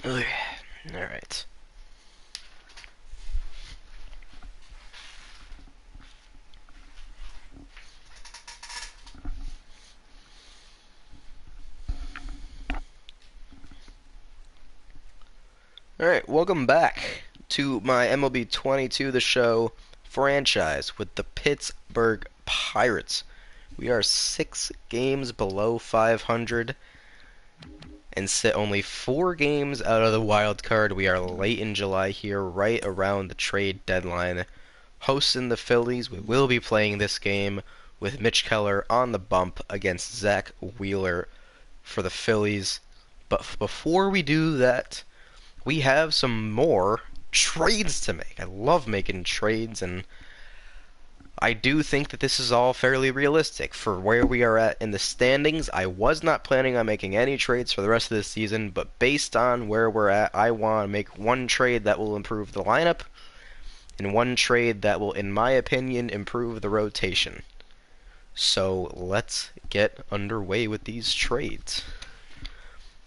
Okay. All right. All right. Welcome back to my MLB 22 The Show franchise with the Pittsburgh Pirates. We are 6 games below 500 and sit only 4 games out of the wild card. We are late in July here, right around the trade deadline. Hosting the Phillies, we will be playing this game with Mitch Keller on the bump against Zach Wheeler for the Phillies. But before we do that, we have some more trades to make. I love making trades, and I do think that this is all fairly realistic for where we are at in the standings. I was not planning on making any trades for the rest of this season, but based on where we're at, I want to make one trade that will improve the lineup and one trade that will, in my opinion, improve the rotation. So let's get underway with these trades.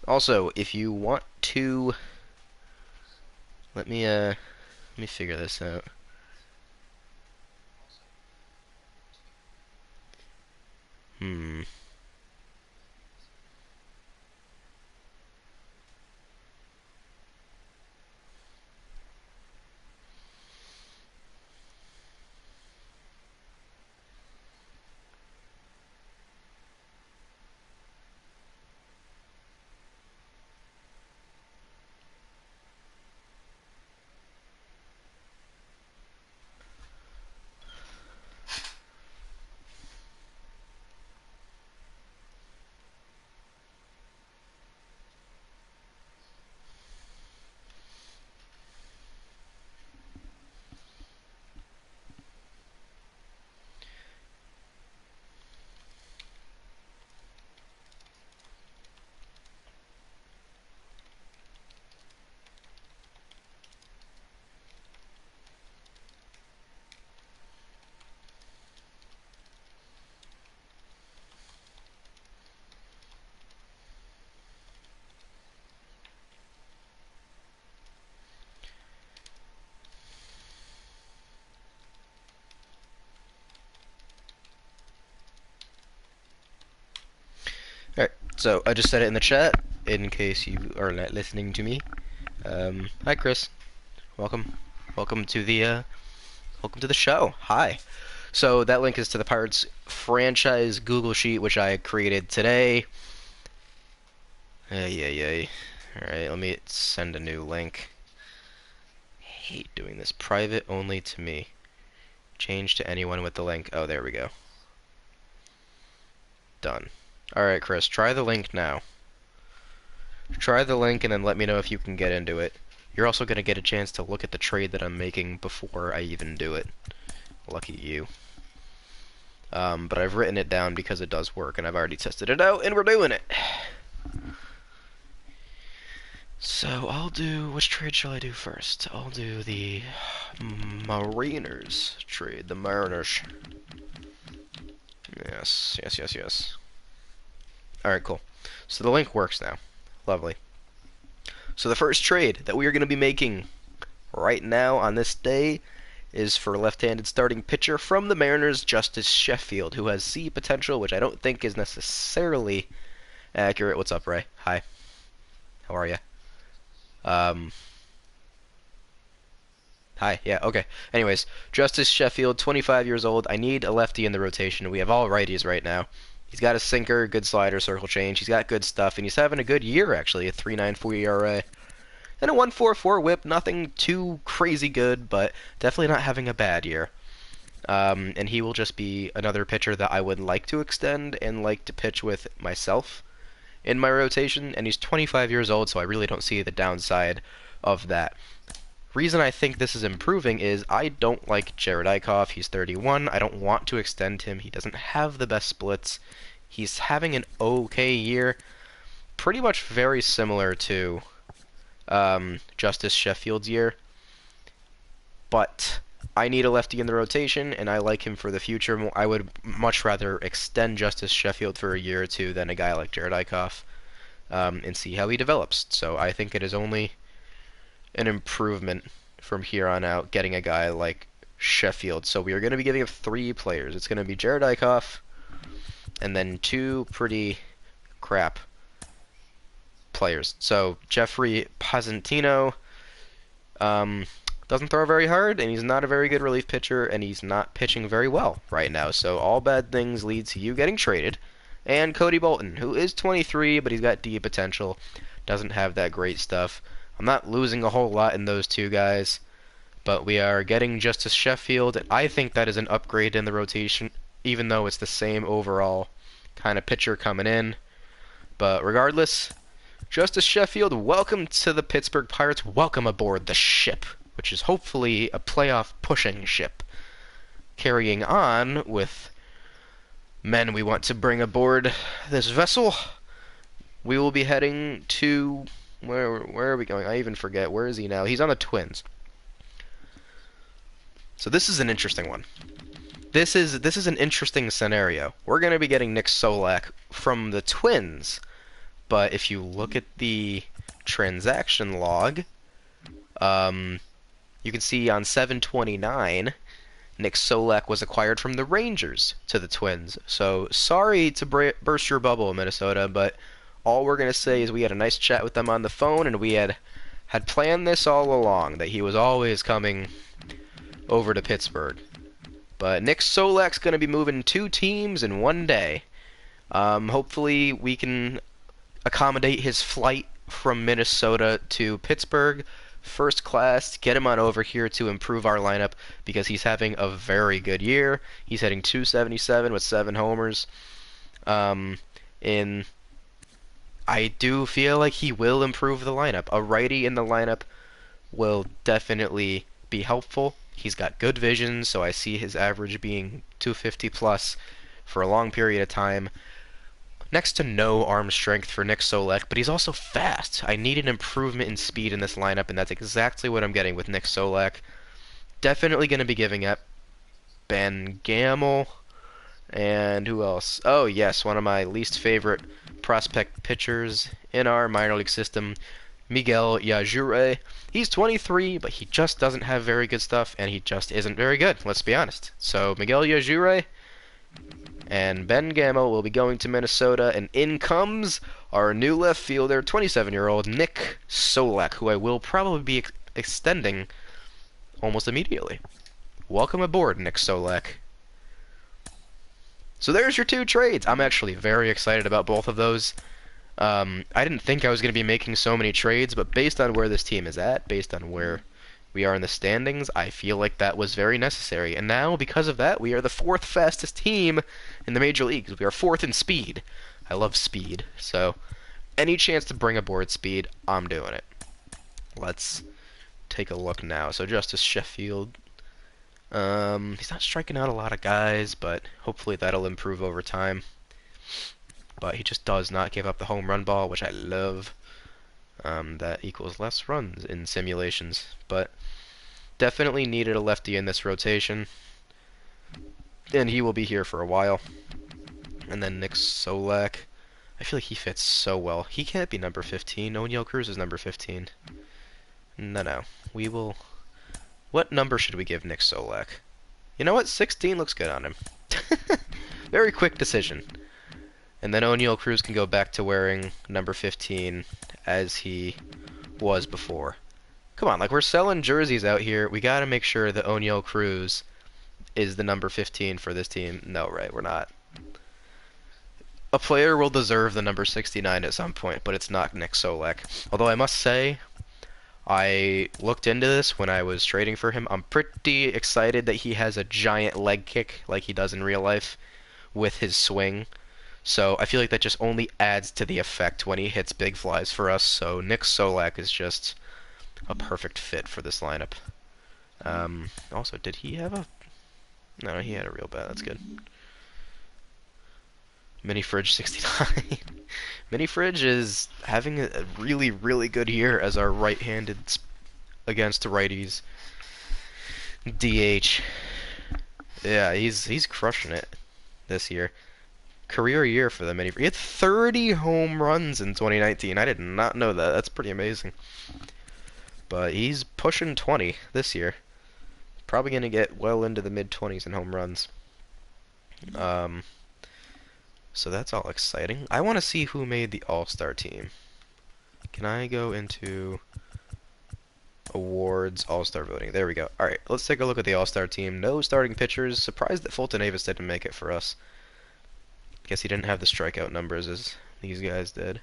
Also, if you want to, let me figure this out. Hmm. Alright, so I just said it in the chat, in case you are not listening to me. Hi Chris. Welcome. Welcome to the show. Hi. So that link is to the Pirates franchise Google Sheet, which I created today. Yeah. Alright, let me send a new link. I hate doing this. Private only to me. Change to anyone with the link. Oh, there we go. Done. Alright, Chris, try the link now. Try the link and then let me know if you can get into it. You're also going to get a chance to look at the trade that I'm making before I even do it. Lucky you. But I've written it down because it does work, and I've already tested it out, and we're doing it. So I'll do, which trade shall I do first? I'll do the Mariners trade. The Mariners. Yes. Alright, cool. So the link works now. Lovely. So the first trade that we are going to be making right now on this day is for left-handed starting pitcher from the Mariners, Justice Sheffield, who has C potential, which I don't think is necessarily accurate. What's up, Ray? Hi. How are you? Hi. Yeah, okay. Anyways, Justice Sheffield, 25 years old. I need a lefty in the rotation. We have all righties right now. He's got a sinker, good slider, circle change. He's got good stuff, and he's having a good year, actually. A 3.94 ERA. And a 1.44 whip. Nothing too crazy good, but definitely not having a bad year. And he will just be another pitcher that I would like to extend and like to pitch with myself in my rotation. And he's 25 years old, so I really don't see the downside of that. Reason I think this is improving is I don't like Jared Eichhoff. He's 31. I don't want to extend him. He doesn't have the best splits. He's having an okay year. Pretty much very similar to Justice Sheffield's year. But I need a lefty in the rotation, and I like him for the future. I would much rather extend Justice Sheffield for a year or two than a guy like Jared Eichhoff. and see how he develops. So I think it is only an improvement from here on out getting a guy like Sheffield. So we are going to be giving him 3 players. It's going to be Jared Eichhoff and then 2 pretty crap players. So Jeffrey Pasantino doesn't throw very hard, and he's not a very good relief pitcher, and he's not pitching very well right now. So all bad things lead to you getting traded. And Cody Bolton, who is 23, but he's got D potential, doesn't have that great stuff. I'm not losing a whole lot in those 2 guys, but we are getting Justice Sheffield, and I think that is an upgrade in the rotation, even though it's the same overall kind of pitcher coming in. But regardless, Justice Sheffield, welcome to the Pittsburgh Pirates. Welcome aboard the ship, which is hopefully a playoff pushing ship. Carrying on with men we want to bring aboard this vessel, we will be heading to... Where are we going? I even forget. Where is he now? He's on the Twins. So this is an interesting one. This is an interesting scenario. We're going to be getting Nick Solak from the Twins, but if you look at the transaction log, you can see on 7/29, Nick Solak was acquired from the Rangers to the Twins. So sorry to burst your bubble, Minnesota, but all we're going to say is we had a nice chat with them on the phone, and we had planned this all along, that he was always coming over to Pittsburgh. But Nick Solak's going to be moving 2 teams in one day. Hopefully we can accommodate his flight from Minnesota to Pittsburgh first class, get him on over here to improve our lineup, because he's having a very good year. He's hitting .277 with 7 homers. I do feel like he will improve the lineup. A righty in the lineup will definitely be helpful. He's got good vision, so I see his average being 250 plus for a long period of time. Next to no arm strength for Nick Solak, but he's also fast. I need an improvement in speed in this lineup, and that's exactly what I'm getting with Nick Solak. Definitely going to be giving up Ben Gamel, and who else? Oh yes, one of my least favorite prospect pitchers in our minor league system, Miguel Yajuray. He's 23, but he just doesn't have very good stuff, and he just isn't very good, let's be honest. So Miguel Yajuray and Ben Gamel will be going to Minnesota, and in comes our new left fielder, 27-year-old Nick Solak, who I will probably be extending almost immediately. Welcome aboard, Nick Solak. So there's your 2 trades. I'm actually very excited about both of those. I didn't think I was going to be making so many trades, but based on where this team is at, based on where we are in the standings, I feel like that was very necessary. And now, because of that, we are the 4th fastest team in the major leagues. We are 4th in speed. I love speed. So, any chance to bring aboard speed, I'm doing it. Let's take a look now. So, Justice Sheffield. He's not striking out a lot of guys, but hopefully that'll improve over time. But he just does not give up the home run ball, which I love. That equals less runs in simulations. But definitely needed a lefty in this rotation. And he will be here for a while. And then Nick Solak. I feel like he fits so well. He can't be number 15. Oneil Cruz is number 15. No. We will... What number should we give Nick Solak? You know what? 16 looks good on him. Very quick decision. And then Oneil Cruz can go back to wearing number 15 as he was before. Come on, like, we're selling jerseys out here. We gotta make sure that Oneil Cruz is the number 15 for this team. No, right, we're not. A player will deserve the number 69 at some point, but it's not Nick Solak. Although I must say, I looked into this when I was trading for him. I'm pretty excited that he has a giant leg kick like he does in real life with his swing. So I feel like that just only adds to the effect when he hits big flies for us. So Nick Solak is just a perfect fit for this lineup. Also, did he have a... No, he had a real bat. That's good. Mini Fridge 69. Mini Fridge is having a really, really good year as our right-handed against righties DH. Yeah, he's crushing it this year. career year for them. And he had 30 home runs in 2019. I did not know that. That's pretty amazing. But he's pushing 20 this year. Probably going to get well into the mid-20s in home runs. So that's all exciting. I want to see who made the All-Star team. Can I go into awards, All-Star voting? There we go. Alright, let's take a look at the All-Star team. No starting pitchers. Surprised that Fulton Avis didn't make it for us. Guess he didn't have the strikeout numbers as these guys did.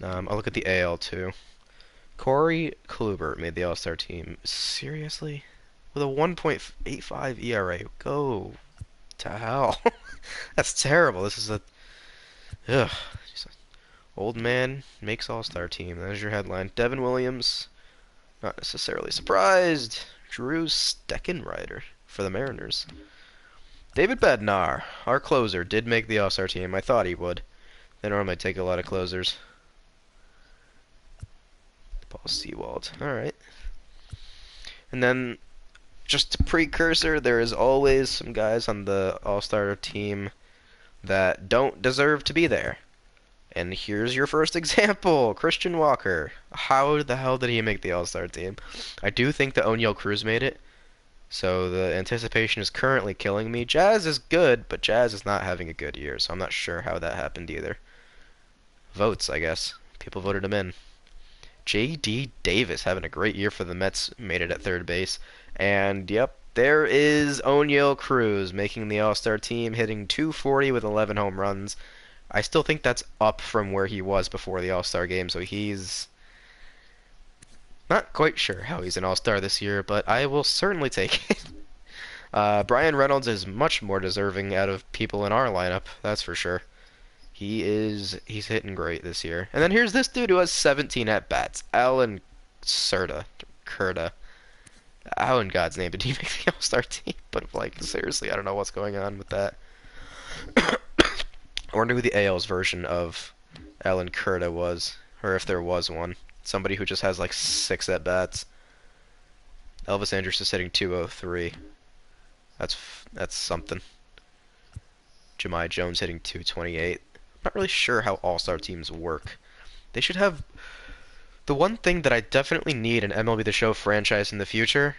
I'll look at the AL too. Corey Kluber made the All-Star team. Seriously? With a 1.85 ERA. Go to hell. That's terrible. This is a... Ugh. Old man makes All-Star team. There's your headline. Devin Williams, not necessarily surprised. Drew Steckenrider for the Mariners. David Bednar, our closer, did make the All-Star team. I thought he would. They normally take a lot of closers. Paul Sewald. Alright. And then, just a precursor, there is always some guys on the All-Star team that don't deserve to be there. And here's your first example, Christian Walker. How the hell did he make the All-Star team? I do think that O'Neal Cruz made it, so the anticipation is currently killing me. Jazz is good, but Jazz is not having a good year, so I'm not sure how that happened either. Votes, I guess. People voted him in. J.D. Davis having a great year for the Mets, made it at third base. And, yep, there is O'Neal Cruz making the All-Star team, hitting .240 with 11 home runs. I still think that's up from where he was before the All-Star game, so he's not quite sure how he's an All-Star this year, but I will certainly take it. Brian Reynolds is much more deserving out of people in our lineup, that's for sure. He's hitting great this year. And then here's this dude who has 17 at-bats, Alan Curda. How in God's name did he make the All-Star team? But, like, seriously, I don't know what's going on with that. I wonder who the AL's version of Alan Curda was, or if there was one. Somebody who just has like 6 at-bats. Elvis Andrus is hitting .203. That's something. Jahmai Jones hitting .228. I'm not really sure how All-Star teams work. They should have... The one thing that I definitely need in MLB The Show franchise in the future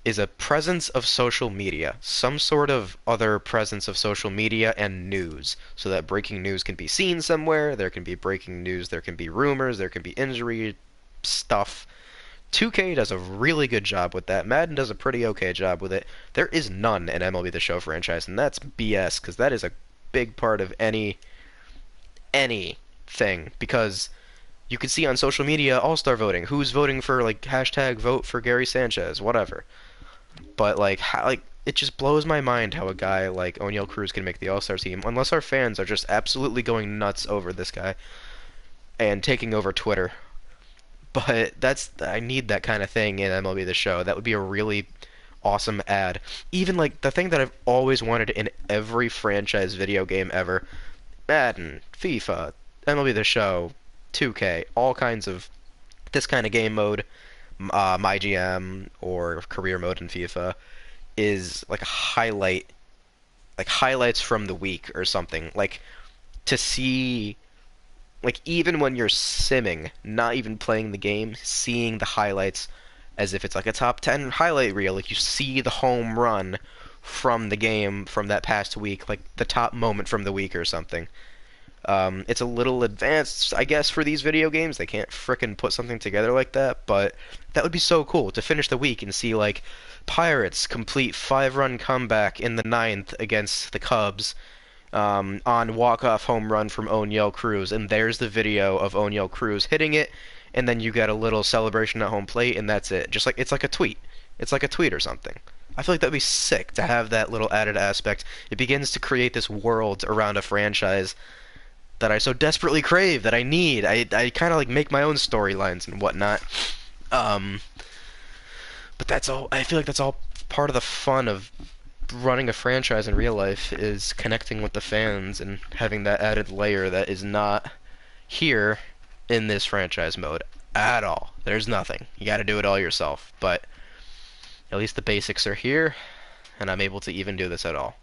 is a presence of social media, some sort of other presence of social media and news, so that breaking news can be seen somewhere, there can be breaking news, there can be rumors, there can be injury stuff. 2K does a really good job with that. Madden does a pretty okay job with it. There is none in MLB The Show franchise, and that's BS, because that is a big part of anything, because you can see on social media All-Star voting, who's voting for, like, hashtag vote for Gary Sanchez, whatever. But, like, it just blows my mind how a guy like O'Neal Cruz can make the All-Star team, unless our fans are just absolutely going nuts over this guy and taking over Twitter. But I need that kind of thing in MLB The Show. That would be a really awesome ad. Even, like, the thing that I've always wanted in every franchise video game ever, Madden, FIFA, MLB The Show, 2K, all kinds of this kind of game mode, My GM or career mode in FIFA, is like a highlight, like highlights from the week or something. Like, to see, like, even when you're simming, not even playing the game, seeing the highlights as if it's like a top 10 highlight reel. Like, you see the home run from the game from that past week, like the top moment from the week or something. It's a little advanced, I guess, for these video games. They can't frickin' put something together like that, but that would be so cool to finish the week and see, like, Pirates complete 5-run comeback in the 9th against the Cubs on walk-off home run from O'Neal Cruz, and there's the video of O'Neal Cruz hitting it, and then you get a little celebration at home plate, and that's it. Just like, it's like a tweet. It's like a tweet or something. I feel like that'd be sick to have that little added aspect. It begins to create this world around a franchise that I so desperately crave, that I need. I kind of like make my own storylines and whatnot. But that's all. I feel like that's all part of the fun of running a franchise in real life, is connecting with the fans and having that added layer that is not here in this franchise mode at all. There's nothing. You got to do it all yourself. But at least the basics are here, and I'm able to even do this at all.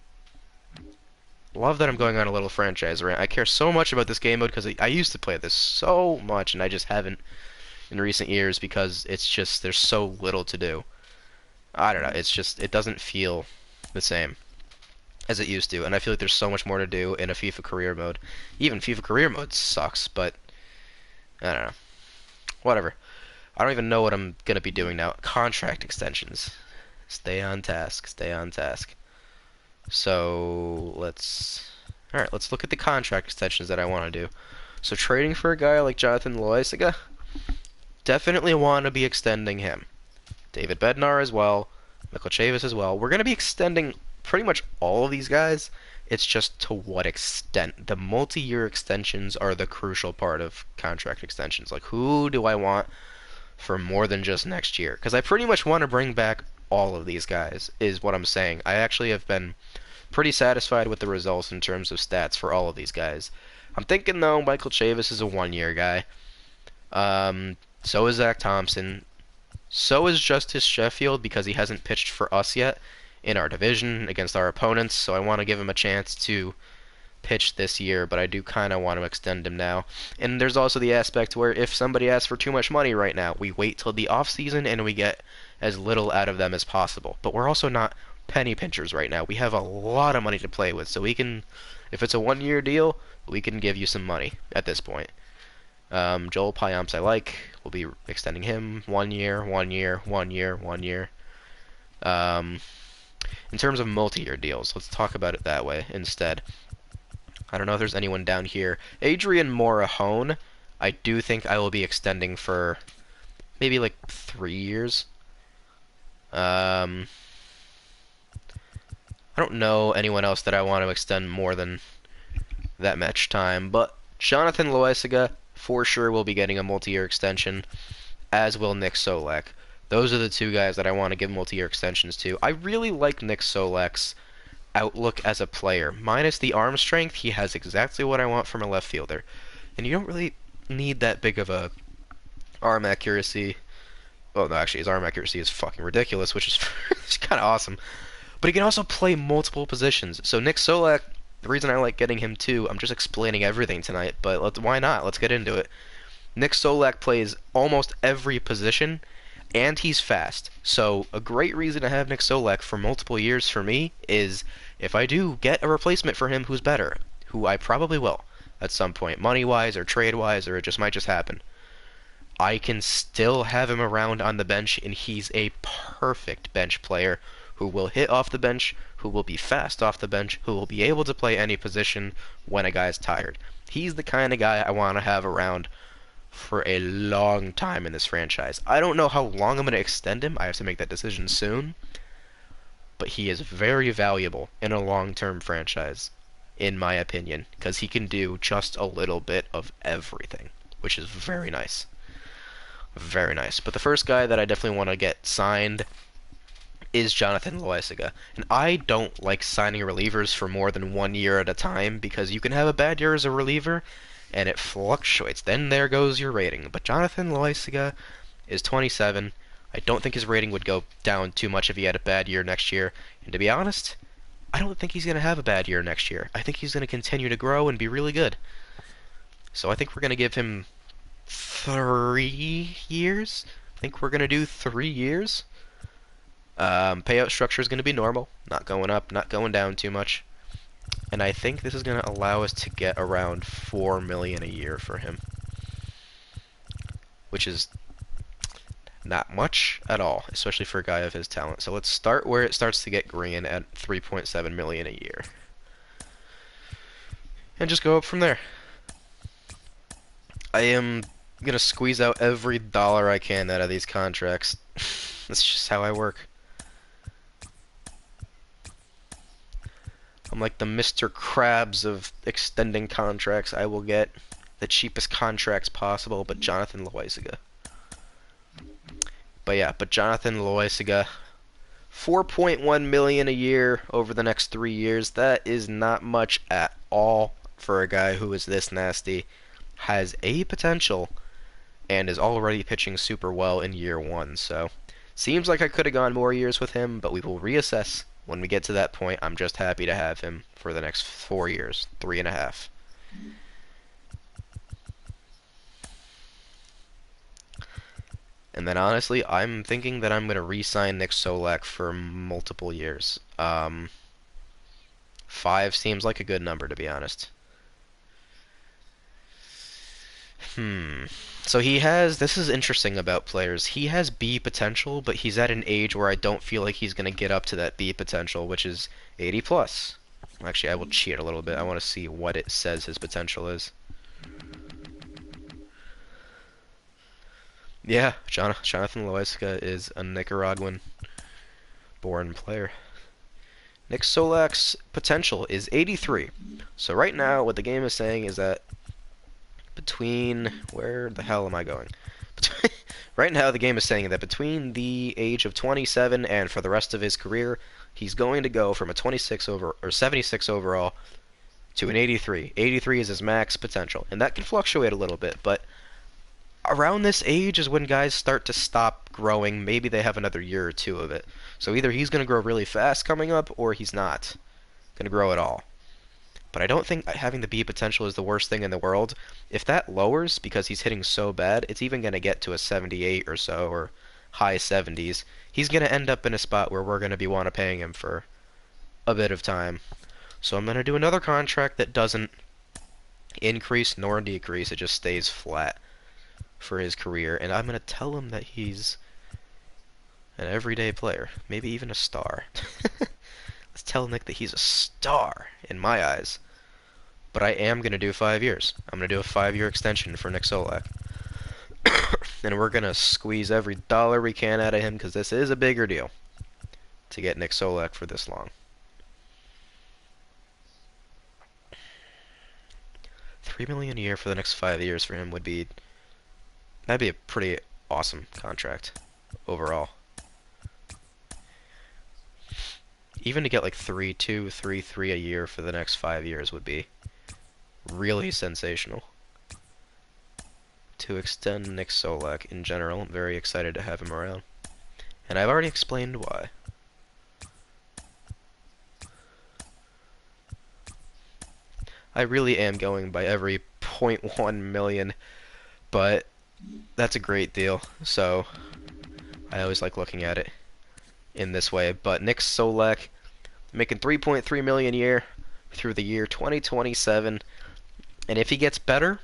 Love that I'm going on a little franchise rant. I care so much about this game mode because I used to play this so much, and I just haven't in recent years because it's just there's so little to do. I don't know. It's just it doesn't feel the same as it used to, and I feel like there's so much more to do in a FIFA career mode. Even FIFA career mode sucks, but I don't know. Whatever. I don't even know what I'm gonna be doing now. Contract extensions. Stay on task. Stay on task. So let's look at the contract extensions that I want to do. So trading for a guy like Jonathan Loaizaga, definitely want to be extending him. David Bednar as well, Miguel Yajuray as well. We're going to be extending pretty much all of these guys. It's just to what extent. The multi-year extensions are the crucial part of contract extensions. Like, who do I want for more than just next year? Because I pretty much want to bring back all of these guys, is what I'm saying. I actually have been pretty satisfied with the results in terms of stats for all of these guys. I'm thinking, though, Miguel Yajuray is a one-year guy. So is Zach Thompson. So is Justice Sheffield because he hasn't pitched for us yet in our division against our opponents. So I want to give him a chance to pitch this year, but I do kind of want to extend him now. And there's also the aspect where if somebody asks for too much money right now, we wait till the off season and we get as little out of them as possible. But we're also not penny pinchers right now. We have a lot of money to play with, so we can, if it's a one-year deal, we can give you some money at this point. Joel Payamps I like. We'll be extending him 1 year, 1 year, 1 year, 1 year. In terms of multi-year deals, let's talk about it that way instead. I don't know if there's anyone down here. Adrian Morahone, I do think I will be extending for maybe like 3 years. I don't know anyone else that I want to extend more than that much time, but Jonathan Loaizaga for sure will be getting a multi-year extension, as will Nick Solak. Those are the two guys that I want to give multi-year extensions to. I really like Nick Solak's outlook as a player. Minus the arm strength, he has exactly what I want from a left fielder. And you don't really need that big of a arm accuracy. Well, no, actually, his arm accuracy is fucking ridiculous, which is kind of awesome. But he can also play multiple positions. So Nick Solak, the reason I like getting him too, I'm just explaining everything tonight, but why not? Let's get into it. Nick Solak plays almost every position, and he's fast. So a great reason to have Nick Solak for multiple years for me is if I do get a replacement for him who's better, who I probably will at some point, money-wise or trade-wise, or it just might just happen, I can still have him around on the bench, and he's a perfect bench player who will hit off the bench, who will be fast off the bench, who will be able to play any position when a guy's tired. He's the kind of guy I want to have around for a long time in this franchise. I don't know how long I'm going to extend him. I have to make that decision soon. But he is very valuable in a long-term franchise, in my opinion, because he can do just a little bit of everything, which is very nice. Very nice. But the first guy that I definitely want to get signed is Jonathan Loaizaga. And I don't like signing relievers for more than 1 year at a time because you can have a bad year as a reliever and it fluctuates. Then there goes your rating. But Jonathan Loaizaga is 27. I don't think his rating would go down too much if he had a bad year next year. And to be honest, I don't think he's going to have a bad year next year. I think he's going to continue to grow and be really good. So I think we're going to give him 3 years. I think we're going to do 3 years. Payout structure is going to be normal, not going up, not going down too much. And I think this is going to allow us to get around $4 million a year for him, which is not much at all, especially for a guy of his talent. So let's start where it starts to get green at $3.7 million a year, and just go up from there. I am going to squeeze out every dollar I can out of these contracts. That's just how I work. I'm like the Mr. Krabs of extending contracts. I will get the cheapest contracts possible, but Jonathan Loaizaga. But Jonathan Loaizaga, $4.1 million a year over the next 3 years. That is not much at all for a guy who is this nasty, has a potential, and is already pitching super well in year 1. So, seems like I could have gone more years with him, but we will reassess When we get to that point, I'm just happy to have him for the next 4 years, 3.5. And then honestly, I'm thinking that I'm going to re-sign Nick Solak for multiple years. 5 seems like a good number, to be honest. So he has, this is interesting about players. He has B potential, but he's at an age where I don't feel like he's going to get up to that B potential, which is 80 plus. Actually, I will cheat a little bit. I want to see what it says his potential is. Yeah, Jonathan Loaiza is a Nicaraguan-born player. Nick Solak's potential is 83. So right now, what the game is saying is that between... Where the hell am I going? Right now, the game is saying that between the age of 27 and for the rest of his career, he's going to go from a 26 over or 76 overall to an 83. 83 is his max potential, and that can fluctuate a little bit, but around this age is when guys start to stop growing. Maybe they have another year or two of it. So either he's going to grow really fast coming up, or he's not going to grow at all. But I don't think having the B potential is the worst thing in the world. If that lowers because he's hitting so bad, it's even going to get to a 78 or so, or high 70s. He's going to end up in a spot where we're going to be want to paying him for a bit of time. So I'm going to do another contract that doesn't increase nor decrease. It just stays flat for his career, and I'm going to tell him that he's an everyday player, maybe even a star. Let's tell Nick that he's a star in my eyes. But I am going to do 5 years. I'm going to do a 5-year extension for Nick Solak. And we're going to squeeze every dollar we can out of him, because this is a bigger deal to get Nick Solak for this long. $3 million a year for the next 5 years for him would be... That'd be a pretty awesome contract overall. Even to get like 3.2, 3.3 a year for the next 5 years would be really sensational. To extend Nick Solak in general, I'm very excited to have him around. And I've already explained why. I really am going by every 0.1 million, but that's a great deal, so I always like looking at it in this way. But Nick Solak making 3.3 million a year through the year 2027, and if he gets better,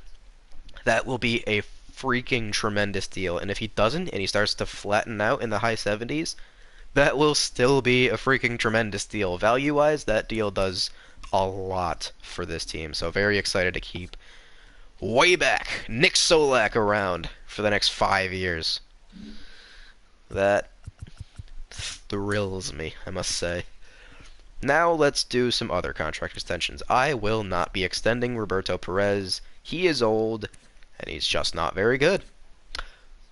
that will be a freaking tremendous deal. And if he doesn't and he starts to flatten out in the high 70s, that will still be a freaking tremendous deal. Value-wise, that deal does a lot for this team, so very excited to keep way back Nick Solak around for the next 5 years. That thrills me, I must say. Now let's do some other contract extensions. I will not be extending Roberto Perez. He is old, and he's just not very good.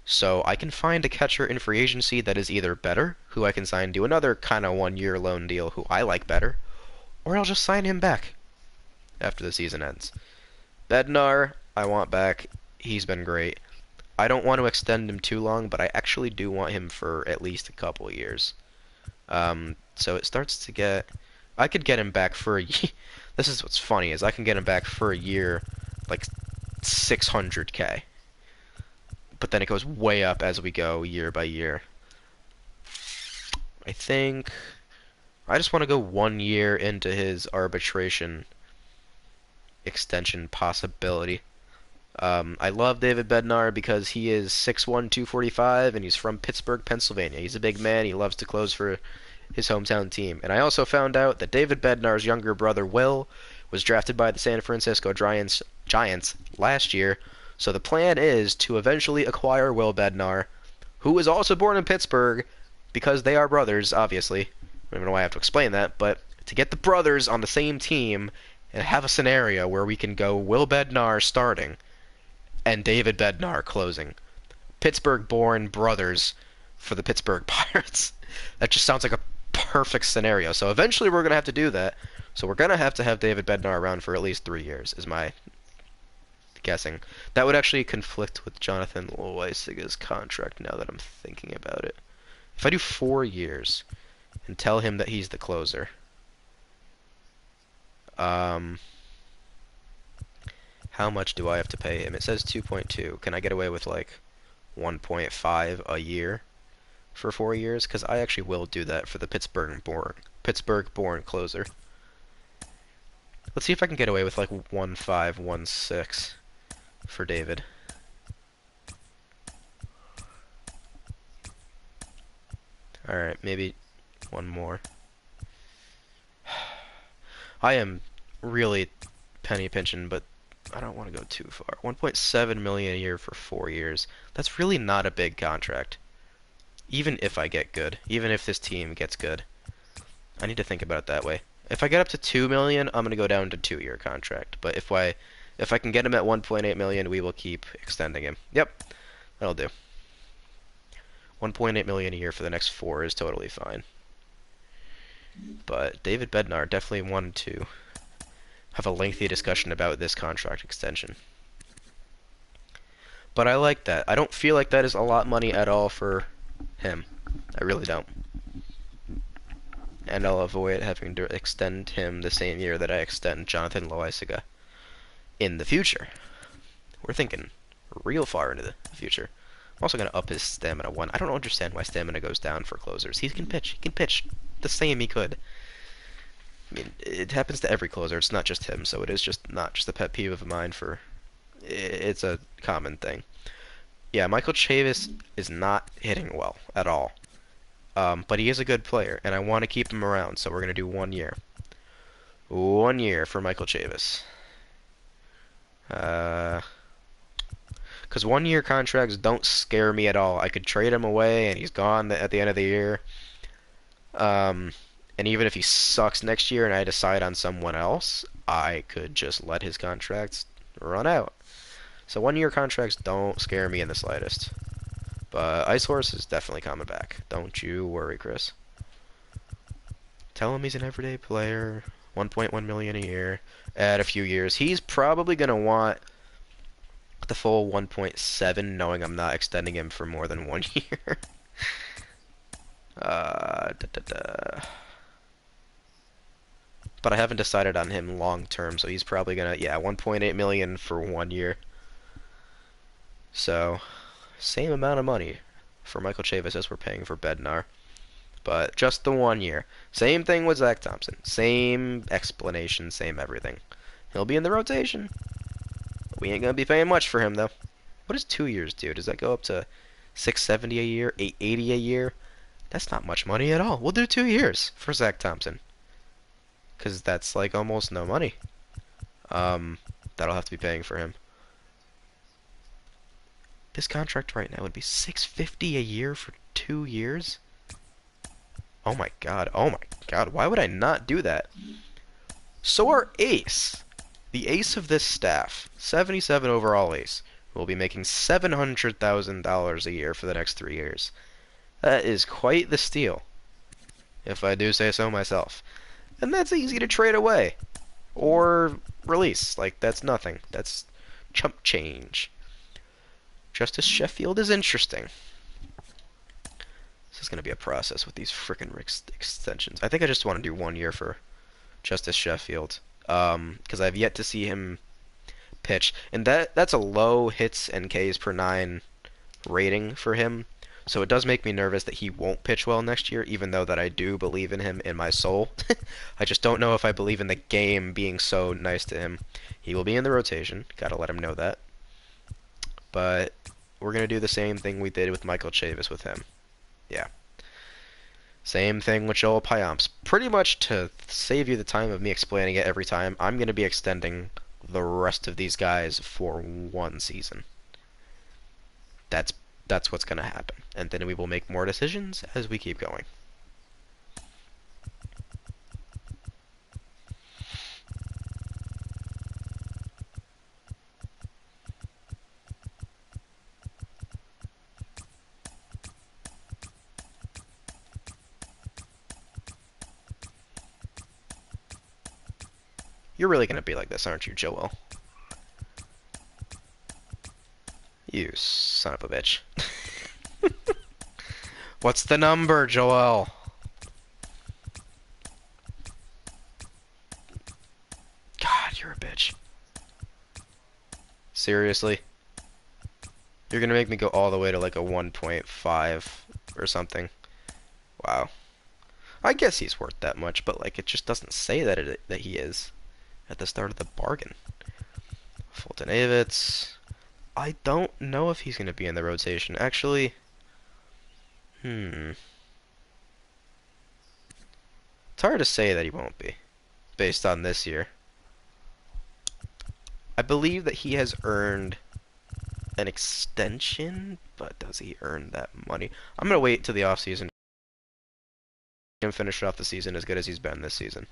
So I can find a catcher in free agency that is either better, who I can sign to another kind of 1-year loan deal who I like better, or I'll just sign him back after the season ends. Bednar, I want back. He's been great. I don't want to extend him too long, but I actually do want him for at least a couple years. So it starts to get... I could get him back for a year. This is what's funny, is I can get him back for a year, like 600K. But then it goes way up as we go, year by year. I think... I just want to go 1 year into his arbitration extension possibility. I love David Bednar because he is 6'1", 245, and he's from Pittsburgh, Pennsylvania. He's a big man. He loves to close for his hometown team. And I also found out that David Bednar's younger brother, Will, was drafted by the San Francisco Giants last year. So the plan is to eventually acquire Will Bednar, who is also born in Pittsburgh, because they are brothers, obviously. I don't even know why I have to explain that, but to get the brothers on the same team and have a scenario where we can go Will Bednar starting and David Bednar closing. Pittsburgh-born brothers for the Pittsburgh Pirates. That just sounds like a perfect scenario. So eventually we're going to have to do that. So we're going to have David Bednar around for at least 3 years, is my guessing. That would actually conflict with Jonathan Loaiza's contract now that I'm thinking about it. If I do 4 years and tell him that he's the closer. Um, how much do I have to pay him? It says 2.2. Can I get away with like 1.5 a year for 4 years? Because I actually will do that for the Pittsburgh-born closer. Let's see if I can get away with like 1.5, 1.6 for David. Alright, maybe one more. I am really penny pinching, but I don't want to go too far. 1.7 million a year for 4 years. That's really not a big contract. Even if I get good, even if this team gets good. I need to think about it that way. If I get up to 2 million, I'm going to go down to 2-year contract. But if I can get him at 1.8 million, we will keep extending him. Yep. That'll do. 1.8 million a year for the next 4 is totally fine. But David Bednar definitely wanted to have a lengthy discussion about this contract extension. But I like that. I don't feel like that is a lot of money at all for him. I really don't. And I'll avoid having to extend him the same year that I extend Jonathan Loaisiga in the future. We're thinking real far into the future. I'm also going to up his stamina 1. I don't understand why stamina goes down for closers. He can pitch. He can pitch the same he could. I mean, it happens to every closer. It's not just him, so it is just not just a pet peeve of mine for... It's a common thing. Yeah, Michael Chavis is not hitting well at all. But he is a good player, and I want to keep him around, so we're going to do 1 year. 1 year for Michael Chavis. Because 1 year contracts don't scare me at all. I could trade him away, and he's gone at the end of the year. And even if he sucks next year and I decide on someone else, I could just let his contracts run out. So 1 year contracts don't scare me in the slightest. But Ice Horse is definitely coming back. Don't you worry, Chris. Tell him he's an everyday player. 1.1 million a year. Add a few years. He's probably going to want the full 1.7, knowing I'm not extending him for more than 1 year. But I haven't decided on him long term, so he's probably gonna, yeah, 1.8 million for 1 year. So, same amount of money for Michael Chavis as we're paying for Bednar, but just the 1 year. Same thing with Zach Thompson. Same explanation, same everything. He'll be in the rotation. We ain't gonna be paying much for him though. What does 2 years do? Does that go up to 670 a year, 880 a year? That's not much money at all. We'll do 2 years for Zach Thompson, because that's like almost no money that'll have to be paying for him. This contract right now would be $650 a year for 2 years. Oh my god, why would I not do that? So our ace, the ace of this staff, 77 overall ace, will be making $700,000 a year for the next 3 years. That is quite the steal, if I do say so myself. And that's easy to trade away or release. Like, that's nothing. That's chump change. Justice Sheffield is interesting. This is going to be a process with these frickin' extensions. I think I just want to do 1 year for Justice Sheffield, because I've yet to see him pitch. And that's a low hits and Ks per 9 rating for him. So it does make me nervous that he won't pitch well next year, even though that I do believe in him in my soul. I just don't know if I believe in the game being so nice to him. He will be in the rotation. Gotta let him know that. But we're going to do the same thing we did with Michael Chavis with him. Yeah. Same thing with Joel Payamps. Pretty much to save you the time of me explaining it every time, I'm going to be extending the rest of these guys for 1 season. That's what's going to happen. And then we will make more decisions as we keep going. You're really going to be like this, aren't you, Joel? You son of a bitch. What's the number, Joel? Seriously? You're gonna make me go all the way to like a 1.5 or something. Wow. I guess he's worth that much, but like it just doesn't say that he is at the start of the bargain. Fulton Avitz. I don't know if he's gonna be in the rotation. Actually, it's hard to say that he won't be, based on this year. I believe that he has earned an extension, but does he earn that money? I'm gonna wait till the offseason and finish off the season as good as he's been this season.